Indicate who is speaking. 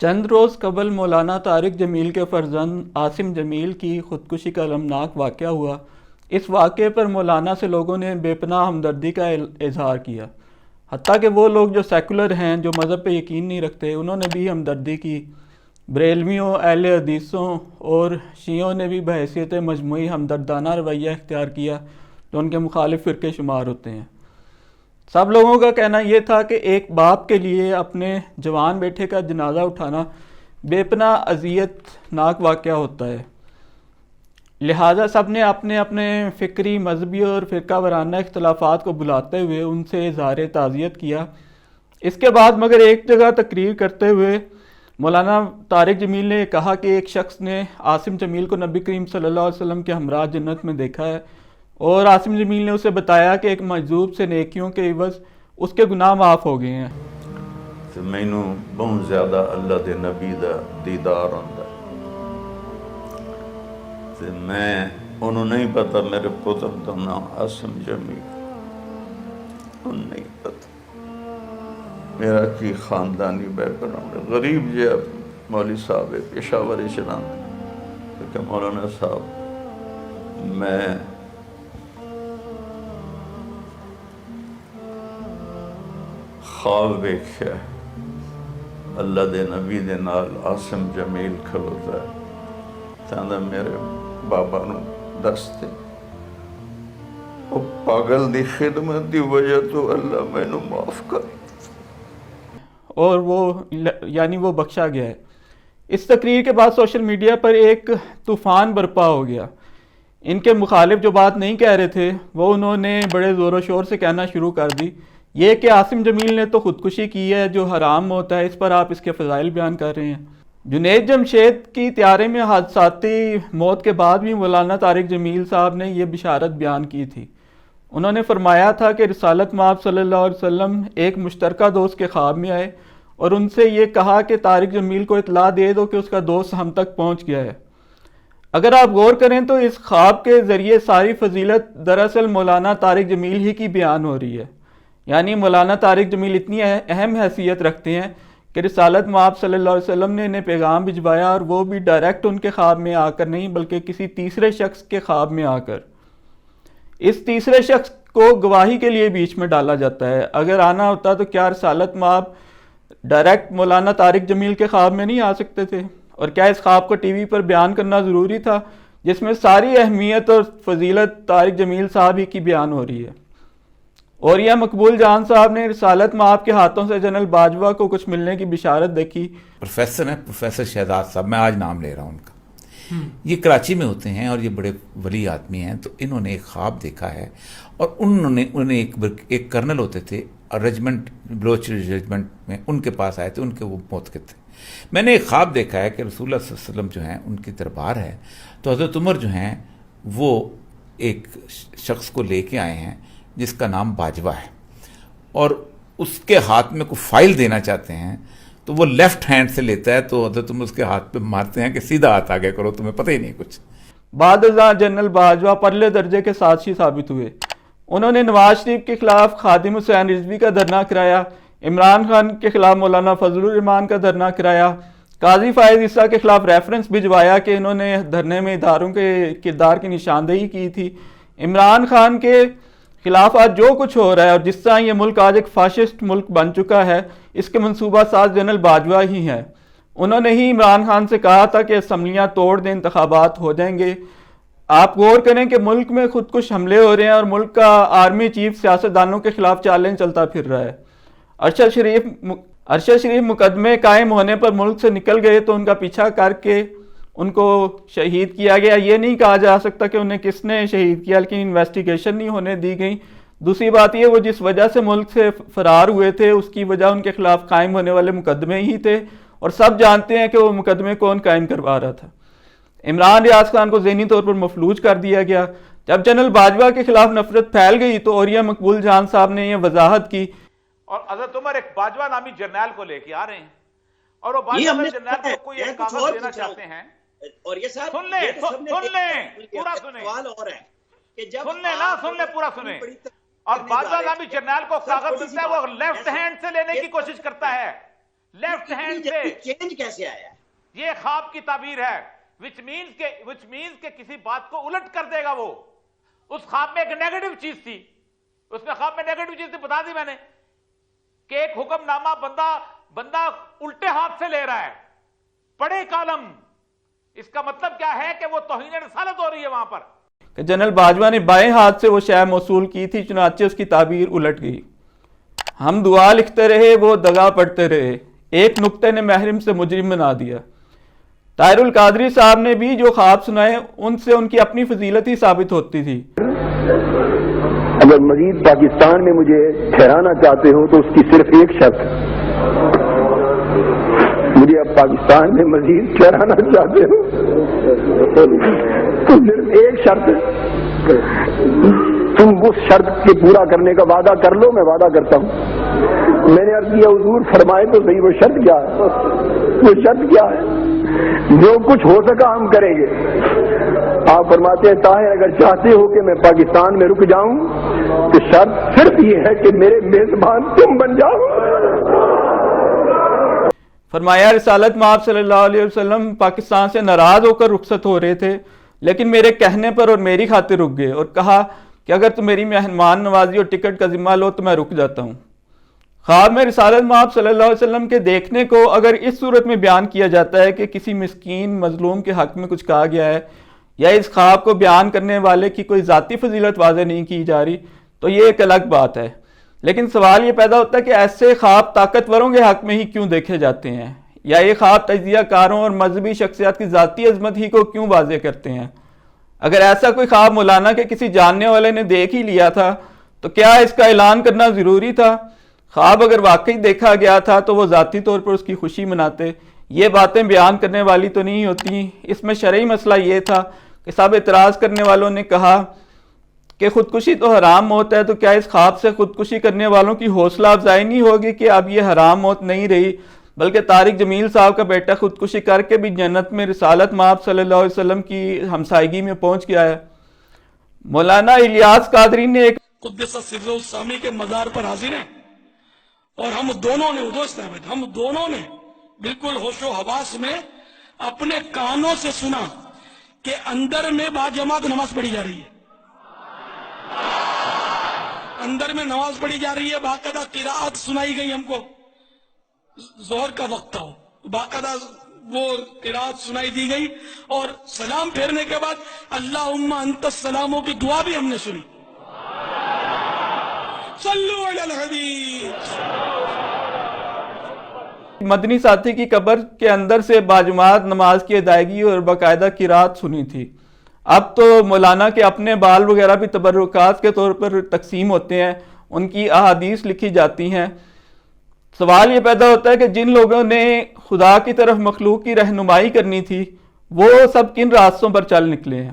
Speaker 1: چند روز قبل مولانا طارق جمیل کے فرزند عاصم جمیل کی خودکشی کا المناک واقعہ ہوا۔ اس واقعے پر مولانا سے لوگوں نے بے پناہ ہمدردی کا اظہار کیا، حتیٰ کہ وہ لوگ جو سیکولر ہیں، جو مذہب پہ یقین نہیں رکھتے، انہوں نے بھی ہمدردی کی۔ بریلویوں، اہل حدیثوں اور شیعوں نے بھی بحیثیت مجموعی ہمدردانہ رویہ اختیار کیا جو ان کے مخالف فرقے شمار ہوتے ہیں۔ سب لوگوں کا کہنا یہ تھا کہ ایک باپ کے لیے اپنے جوان بیٹے کا جنازہ اٹھانا بے پناہ اذیت ناک واقعہ ہوتا ہے، لہٰذا سب نے اپنے اپنے فکری، مذہبی اور فرقہ وارانہ اختلافات کو بلاتے ہوئے ان سے اظہار تعزیت کیا۔ اس کے بعد مگر ایک جگہ تقریر کرتے ہوئے مولانا طارق جمیل نے کہا کہ ایک شخص نے عاصم جمیل کو نبی کریم صلی اللہ علیہ وسلم کے ہمراہ جنت میں دیکھا ہے، اور عاصم جمیل نے اسے بتایا کہ ایک مجذوب سے نیکیوں کے عوض اس کے گناہ معاف ہو گئے ہیں۔
Speaker 2: تو مینوں بہت زیادہ اللہ دے نبی دا دیدار ہوندا تے میں انہوں نہیں پتا میرے پتر دا نام عاصم جمیل، انہوں نہیں پتا میرا کی خاندانی بیک گراؤنڈ، غریب جی مولوی صاحب پشاور چلان کہ مولانا صاحب میں خواب ویکھیا اللہ دے نبی دے نال عاصم جمیل کھلوتا ہے، چاہتا میرے بابا نو دس دے وہ پاگل دی خدمت دی وجہ تو اللہ میں نو معاف کر،
Speaker 1: اور وہ بخشا گیا ہے۔ اس تقریر کے بعد سوشل میڈیا پر ایک طوفان برپا ہو گیا۔ ان کے مخالف جو بات نہیں کہہ رہے تھے وہ انہوں نے بڑے زور و شور سے کہنا شروع کر دی، یہ کہ عاصم جمیل نے تو خودکشی کی ہے جو حرام ہوتا ہے، اس پر آپ اس کے فضائل بیان کر رہے ہیں۔ جنید جمشید کی طیارے میں حادثاتی موت کے بعد بھی مولانا طارق جمیل صاحب نے یہ بشارت بیان کی تھی۔ انہوں نے فرمایا تھا کہ رسالت مآب صلی اللہ علیہ وسلم ایک مشترکہ دوست کے خواب میں آئے اور ان سے یہ کہا کہ طارق جمیل کو اطلاع دے دو کہ اس کا دوست ہم تک پہنچ گیا ہے۔ اگر آپ غور کریں تو اس خواب کے ذریعے ساری فضیلت دراصل مولانا طارق جمیل ہی کی بیان ہو رہی ہے، یعنی مولانا طارق جمیل اتنی اہم حیثیت رکھتے ہیں کہ رسالت مآب صلی اللہ علیہ وسلم نے انہیں پیغام بھجوایا، اور وہ بھی ڈائریکٹ ان کے خواب میں آ کر نہیں بلکہ کسی تیسرے شخص کے خواب میں آ کر۔ اس تیسرے شخص کو گواہی کے لیے بیچ میں ڈالا جاتا ہے۔ اگر آنا ہوتا تو کیا رسالت مآب ڈائریکٹ مولانا طارق جمیل کے خواب میں نہیں آ سکتے تھے؟ اور کیا اس خواب کو ٹی وی پر بیان کرنا ضروری تھا جس میں ساری اہمیت اور فضیلت طارق جمیل صاحب ہی کی بیان ہو رہی ہے؟ اور یہ مقبول جان صاحب نے رسالت مآب کے ہاتھوں سے جنرل باجوہ کو کچھ ملنے کی بشارت دیکھی۔
Speaker 3: پروفیسر ہیں، پروفیسر شہزاد صاحب، میں آج نام لے رہا ہوں ان کا، یہ کراچی میں ہوتے ہیں اور یہ بڑے ولی آدمی ہیں۔ تو انہوں نے ایک خواب دیکھا ہے، اور انہیں ایک کرنل ہوتے تھے رجمنٹ، بلوچ رجمنٹ میں، ان کے پاس آئے تھے، ان کے وہ موتقد تھے۔ میں نے ایک خواب دیکھا ہے کہ رسول اللہ صلی اللہ علیہ وسلم جو ہیں ان کی دربار ہے، تو حضرت عمر جو ہیں وہ ایک شخص کو لے کے آئے ہیں جس کا نام باجوہ ہے، اور اس کے ہاتھ میں کوئی فائل دینا چاہتے ہیں، تو وہ لیفٹ ہینڈ سے لیتا ہے، تو حضرت عمر اس کے ہاتھ پہ مارتے ہیں کہ سیدھا ہاتھ آگے کرو، تمہیں پتہ ہی نہیں کچھ۔
Speaker 1: بعد ازاں جنرل باجوہ پرلے درجے کے سازشی ثابت ہوئے۔ انہوں نے نواز شریف کے خلاف خادم حسین رضوی کا دھرنا کرایا، عمران خان کے خلاف مولانا فضل الرحمان کا دھرنا کرایا، قاضی فائز عیسیٰ کے خلاف ریفرنس بھجوایا کہ انہوں نے دھرنے میں اداروں کے کردار کی نشاندہی کی تھی۔ عمران خان کے خلاف آج جو کچھ ہو رہا ہے، اور جس طرح یہ ملک آج ایک فاشسٹ ملک بن چکا ہے، اس کے منصوبہ ساز جنرل باجوہ ہی ہیں۔ انہوں نے ہی عمران خان سے کہا تھا کہ اسمبلیاں توڑ دیں، انتخابات ہو جائیں گے۔ آپ غور کریں کہ ملک میں خود کش حملے ہو رہے ہیں اور ملک کا آرمی چیف سیاستدانوں کے خلاف چیلنج چلتا پھر رہا ہے۔ ارشد شریف مقدمے قائم ہونے پر ملک سے نکل گئے تو ان کا پیچھا کر کے ان کو شہید کیا گیا۔ یہ نہیں کہا جا سکتا کہ انہیں کس نے شہید کیا، لیکن انویسٹیگیشن نہیں ہونے دی گئی۔ دوسری بات یہ، وہ جس وجہ سے ملک سے فرار ہوئے تھے اس کی وجہ ان کے خلاف قائم ہونے والے مقدمے ہی تھے، اور سب جانتے ہیں کہ وہ مقدمے کون قائم کروا رہا تھا۔ عمران ریاض خان کو ذہنی طور پر مفلوج کر دیا گیا۔ جب جنرل باجوہ کے خلاف نفرت پھیل گئی تو اوریہ مقبول جان صاحب نے یہ وضاحت کی،
Speaker 4: اور حضرت عمر ایک باجوہ نامی جرنیل کو لے کے آ رہے ہیں، اور وہ باجوہ جرنیل کو کوئی ایک کاغذ دینا چاہتے ہیں۔
Speaker 5: اور یہ صاحب
Speaker 4: سن لیں پورا سنیں، سن لیں پورا سنیں۔ اور باجوہ نامی جرنیل کو کاغذ دیتا ہے، وہ لیفٹ ہینڈ سے لینے کی کوشش کرتا ہے، لیفٹ ہینڈ سے
Speaker 5: چینج کیسے آیا؟
Speaker 4: یہ خواب کی تعبیر ہے which means کہ کسی بات کو الٹ کر دے گا وہ. اس خواب میں ایک نیگیٹو چیز تھی, اس میں خواب میں نیگیٹو چیز تھی, بتا دی میں نے کہ ایک حکم نامہ بندہ الٹے ہاتھ سے لے رہا ہے, پڑے کالم. اس کا مطلب کیا ہے کہ وہ توہین رسالت ہو رہی ہے وہاں پر.
Speaker 1: کہ جنرل باجوہ نے بائیں ہاتھ سے وہ شے موصول کی تھی, چنانچہ اس کی تعبیر الٹ گئی. ہم دعا لکھتے رہے, وہ دغا پڑھتے رہے, ایک نقطے نے محرم سے مجرم بنا دیا. طاہر القادری صاحب نے بھی جو خواب سنائے ان سے ان کی اپنی فضیلت ہی ثابت ہوتی تھی.
Speaker 6: اگر مزید پاکستان میں مجھے ٹھہرانا چاہتے ہو تو اس کی صرف ایک شرط, مجھے اب پاکستان میں مزید ٹھہرانا چاہتے ہو تو صرف ایک شرط, تم اس شرط کے پورا کرنے کا وعدہ کر لو, میں وعدہ کرتا ہوں. میں نے عرض کیا حضور فرمائے تو صحیح وہ شرط کیا ہے, وہ شرط کیا ہے؟ جو کچھ ہو سکا ہم کریں گے. آپ فرماتے ہیں طاہر اگر چاہتے ہو کہ میں پاکستان میں رک جاؤں تو شرط صرف یہ ہے کہ میرے میزبان تم بن جاؤ.
Speaker 1: فرمایا رسالت مآب صلی اللہ علیہ وسلم پاکستان سے ناراض ہو کر رخصت ہو رہے تھے, لیکن میرے کہنے پر اور میری خاطر رک گئے اور کہا کہ اگر تم میری مہمان نوازی اور ٹکٹ کا ذمہ لو تو میں رک جاتا ہوں. خواب میں رسالت مآب صلی اللہ علیہ وسلم کے دیکھنے کو اگر اس صورت میں بیان کیا جاتا ہے کہ کسی مسکین مظلوم کے حق میں کچھ کہا گیا ہے, یا اس خواب کو بیان کرنے والے کی کوئی ذاتی فضیلت واضح نہیں کی جا رہی, تو یہ ایک الگ بات ہے. لیکن سوال یہ پیدا ہوتا ہے کہ ایسے خواب طاقتوروں کے حق میں ہی کیوں دیکھے جاتے ہیں, یا یہ خواب تجزیہ کاروں اور مذہبی شخصیات کی ذاتی عظمت ہی کو کیوں واضح کرتے ہیں؟ اگر ایسا کوئی خواب مولانا کے کسی جاننے والے نے دیکھ ہی لیا تھا تو کیا اس کا اعلان کرنا ضروری تھا؟ خواب اگر واقعی دیکھا گیا تھا تو وہ ذاتی طور پر اس کی خوشی مناتے. یہ باتیں بیان کرنے والی تو نہیں ہوتی. اس میں شرعی مسئلہ یہ تھا کہ سب اعتراض کرنے والوں نے کہا کہ خودکشی تو حرام موت ہے, تو کیا اس خواب سے خودکشی کرنے والوں کی حوصلہ افزائی نہیں ہوگی کہ اب یہ حرام موت نہیں رہی, بلکہ طارق جمیل صاحب کا بیٹا خودکشی کر کے بھی جنت میں رسالت مآب صلی اللہ علیہ وسلم کی ہمسائیگی میں پہنچ گیا ہے. مولانا الیاس قادری نے ایک
Speaker 7: قدس سر السامی کے مزار پر حاضر ہیں, اور ہم دونوں نے بالکل ہوش و حواس میں اپنے کانوں سے سنا کہ اندر میں باجماعت نماز پڑھی جا رہی ہے, اندر میں نماز پڑھی جا رہی ہے, باقاعدہ قراءت سنائی گئی. ہم کو ظہر کا وقت تھا, باقاعدہ وہ قراءت سنائی دی گئی, اور سلام پھیرنے کے بعد اللہم انت السلاموں کی دعا بھی ہم نے سنی. صلو علی الحبیب.
Speaker 1: مدنی ساتھی کی قبر کے اندر سے باجماعت نماز کی ادائیگی اور باقاعدہ قرات سنی تھی. اب تو مولانا کے اپنے بال وغیرہ بھی تبرکات کے طور پر تقسیم ہوتے ہیں, ان کی احادیث لکھی جاتی ہیں. سوال یہ پیدا ہوتا ہے کہ جن لوگوں نے خدا کی طرف مخلوق کی رہنمائی کرنی تھی وہ سب کن راستوں پر چل نکلے ہیں؟